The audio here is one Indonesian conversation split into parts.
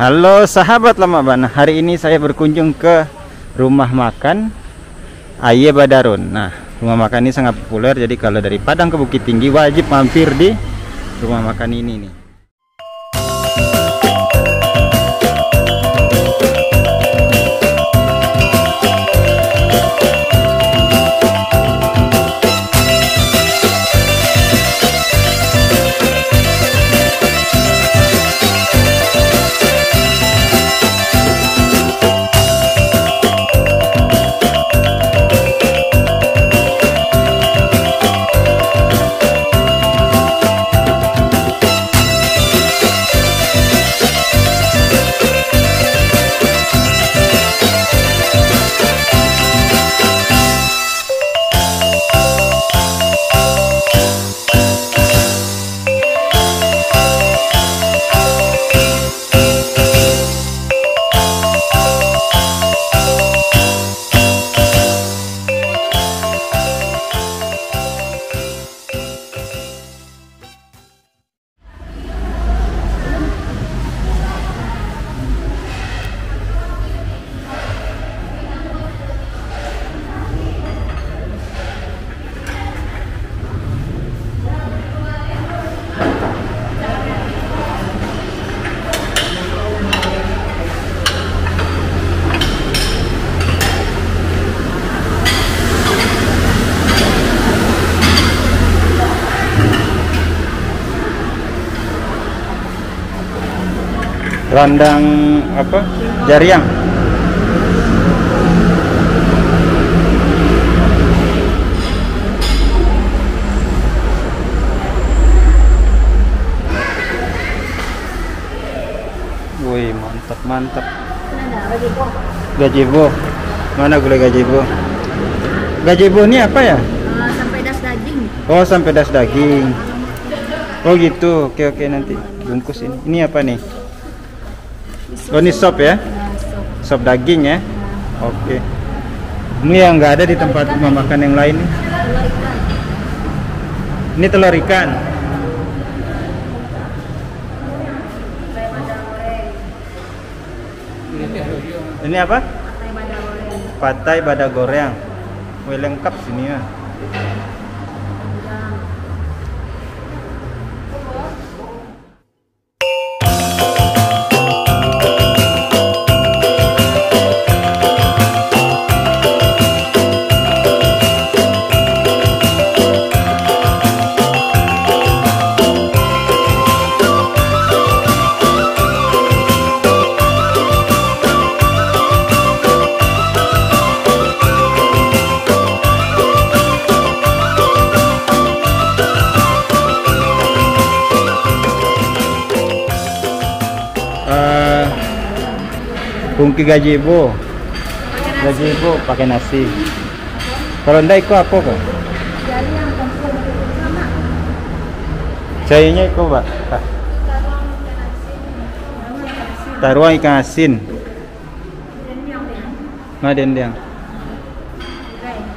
Halo sahabat lama bana, hari ini saya berkunjung ke rumah makan Aye Badarun. Nah, rumah makan ini sangat populer, jadi kalau dari Padang ke Bukit Tinggi wajib mampir di rumah makan ini nih. Rendang apa? Jariang. Wih, mantap. Gazebo. Mana gulai gazebo? Gazebo ini apa ya? Sampai das daging. Oh, sampai das daging. Oh gitu. Oke, nanti bungkus ini. Ini apa nih? Oh, ini sop ya? Sop daging ya? Oke. Ini yang nggak ada di tempat rumah makan yang lain. Ini telur ikan. Ini apa? Patai bada goreng. Wih, lengkap sini ya. Bungki gazebo pakai nasi. Kalau enggak ikut apa kok? Cainya ikut Pak. Taruhan ikan asin. Nah, dendeng.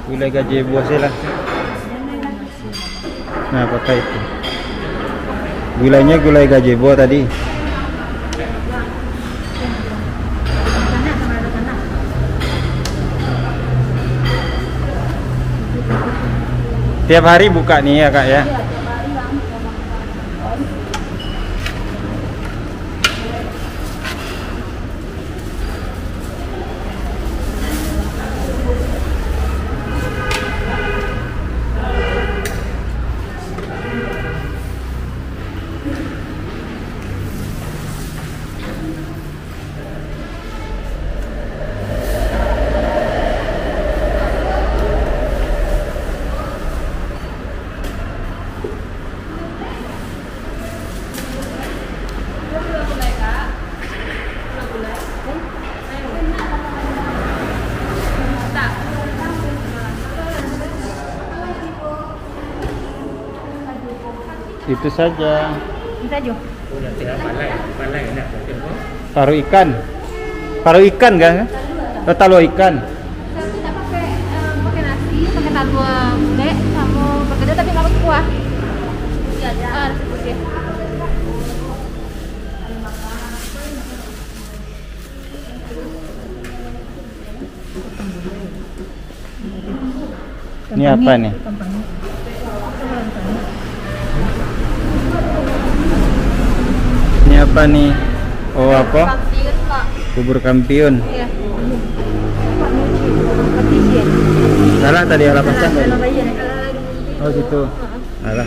Gulai gazebo sih lah. Nah, pakai itu. Gulainya gulai gazebo tadi. Tiap hari buka nih ya Kak ya? Itu saja. Paruh ikan. Paruh ikan kan? Talu ikan. Pakai nasi, pakai talu gede, sama bergede tapi nggak pakai kuah. Iya, nasi putih. Ini apa nih? Ini apa nih? Oh apa? Kampiun, Pak. Bubur kampiun. Iya. Salah tadi ala pasang tadi. Kalau Oh gitu. Alah.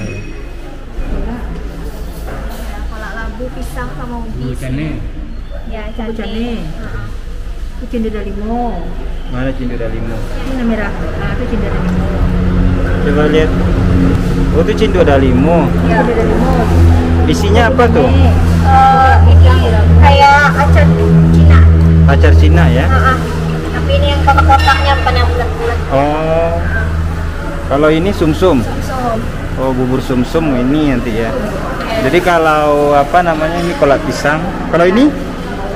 kolak labu, pisang sama ubi. Ya, Cane. cane. Itu cinder dalimo. Mana cindo dalimo? Ini nama merah. Nah, itu cinder dalimo. Coba lihat. Oh itu cindo dalimo. Ya, cinder dalimo. Isinya apa tuh? Ini kayak acar Cina. Acar Cina ya? Tapi ini yang kotak-kotaknya bukan yang bulat-bulat. Oh. Kalau ini sumsum. Sum. Oh bubur sumsum ini nanti ya. Jadi kalau apa namanya ini kolak pisang. Kalau ini?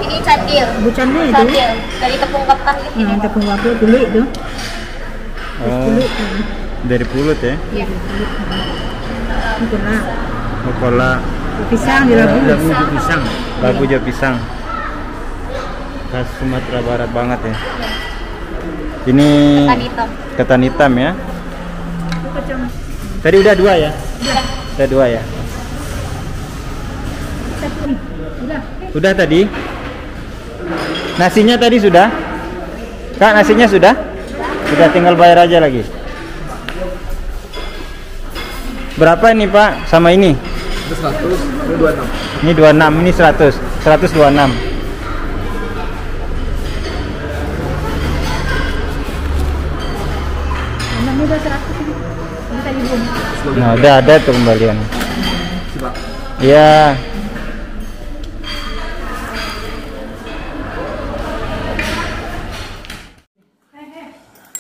Ini candil. Bucannya itu. Candil dari tepung ketan gitu. Yang tepung waktu kulit itu. Oh. Kulit. Dari pulut ya? Iya, kulit. Ini kena. Oh kolak. Pisang di labu. Pisang. Labu jo pisang. Khas Sumatera Barat banget ya. Ini Ketan hitam. ketan hitam ya. Itu kacang. Tadi udah dua ya? Udah dua ya? Satu nih. Udah. Sudah tadi? Nasinya tadi sudah? Kak, nasinya sudah? Sudah, tinggal bayar aja lagi. Berapa ini Pak? Sama ini? 100, ini 26. Ini 26, ini 100. 126. Enam udah 100 ini. Ini tadi belum. Nah, udah ada tuh kembalian. Coba. Iya.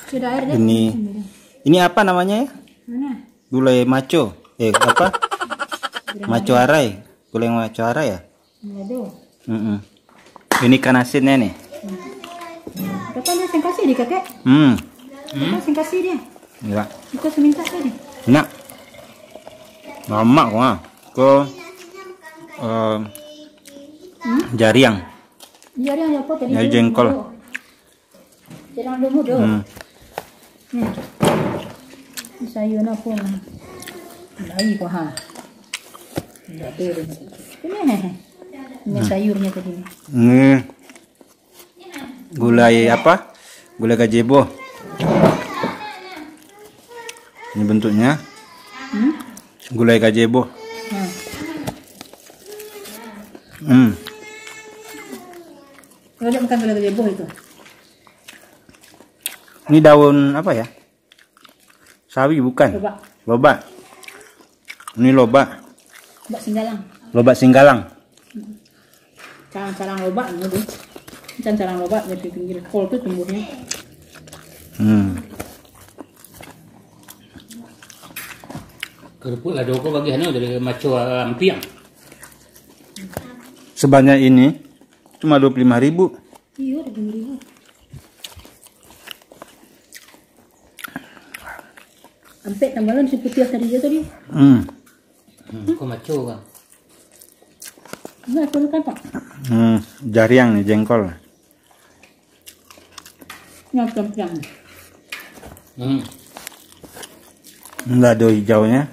Sudah air deh. Ini apa namanya ya? Mana? Gulai maco. Apa? Maco arai. Gulai maco arai ya? Aduh. Ini ikan asinnya nih. Kakak dia yang kasih di kakek. Kakak yang kasih dia. Enggak. Kita seminta tadi. Enak. Lama kok ah. Ke jariang. Jari yang apa tadi? Jari jengkol. Jarang dulu dong. Nih. Sayur apa? Lagi kok ha. Enggak ada. Ini sayurnya tadi nih. Ini gulai apa? Gulai gazebo. Ini bentuknya. Gulai gazebo. Kalau dia makan gulai gazebo itu. Ini daun apa ya? Sawi bukan? Loba. Loba. Ini loba. Loba singgalang. Loba singgalang. Carang loba gitu. Carang loba di pinggir kol tuh tumbuhnya. Kerupuk lah doko bagi anu dari maco ampiang. Sebanyak ini cuma 25.000. Iya, 25.000. Sampai tambahan si putih tadi dia tadi. Kok maco kan? Enggak perlu kan, Pak? Jariang nih, jengkol. Nyam-nyam. Enggak ada hijaunya.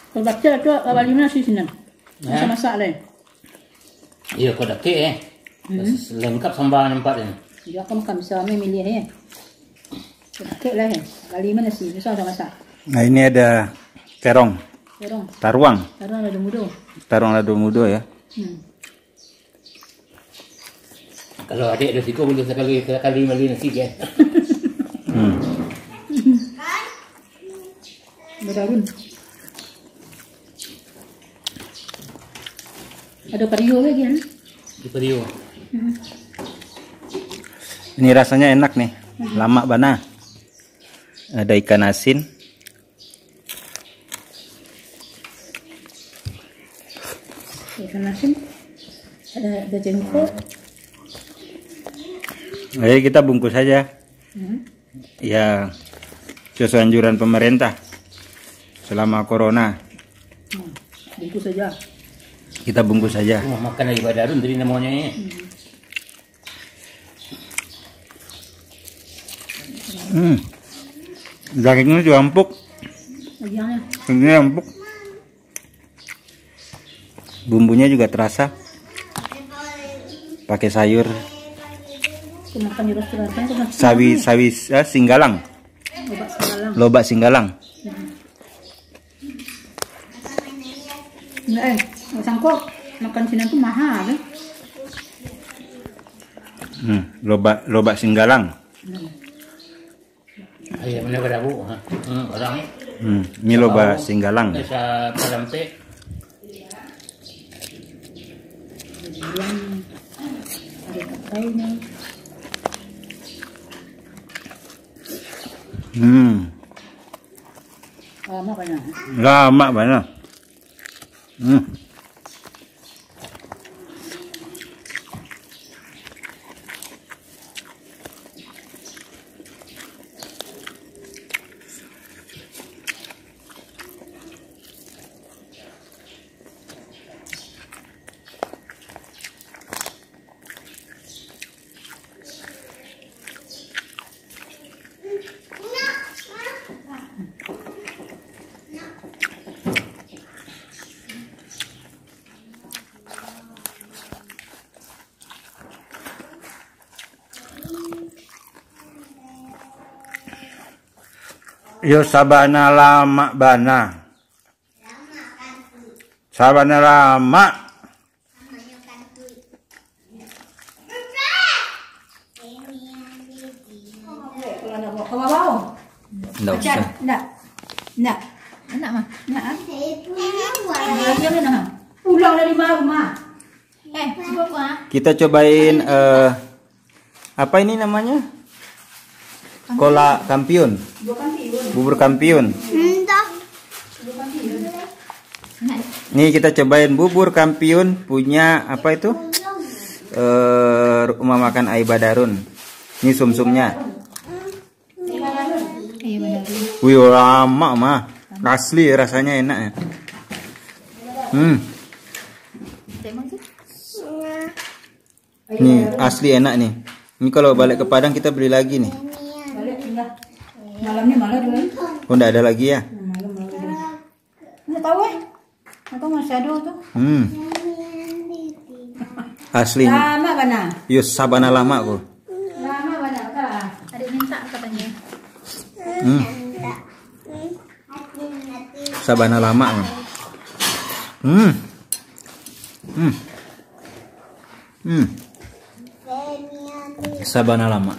Kalau baca tu awal lima sih senang. Masak leh. Iya kau dah ke lengkap sambal empat ini. Dia kamu kan bisa memilih ya. Kek lah kali mana sih bisa masak. Nah ini ada terong, Terong. taruang, Terong ada mudo. tarung lado mudo ya. Kalau adik ada siko boleh sekali beli nasi je. Berdarun. Ada periuk lagi kan? Di Perio. Ini rasanya enak nih, lama bana. Ada ikan asin. Ikan asin. Ada jengkol. Jadi kita bungkus saja. Ya sesuai anjuran pemerintah selama corona. Bungkus saja. Kita bungkus saja. Makan lagi badarun tadi namanya ya. Dagingnya juga empuk. Dagingnya empuk. Bumbunya juga terasa. Pakai sayur. Sawi singgalang. Lobak singgalang. Sangkok makan sini tuh mahal kan? Lobak singgalang. Iya, mana berabu? Orang. Ini lobak singgalang. Sa palampe. Lama banget. Yo sabana lama bana. Sabana lama. Nggak usah. Nggak. Enak mah. Pulang dari rumah. Buka. Kita cobain apa ini namanya? Kola kampiun. Bubur kampiun. Nih kita cobain bubur kampiun punya apa itu? Rumah makan Ai Badarun. Ini sumsumnya. Wih lama mah. Asli rasanya enak ya. Nih asli enak nih. Ini kalau balik ke Padang kita beli lagi nih. Malamnya malah dulu. Oh enggak ada lagi ya? Nggak tahu ya. Atau masih ada tuh. Asli. Lama bana. Yus sabana lama kok. Lama bana. Adik minta katanya. Sabana lama. Sabana lama.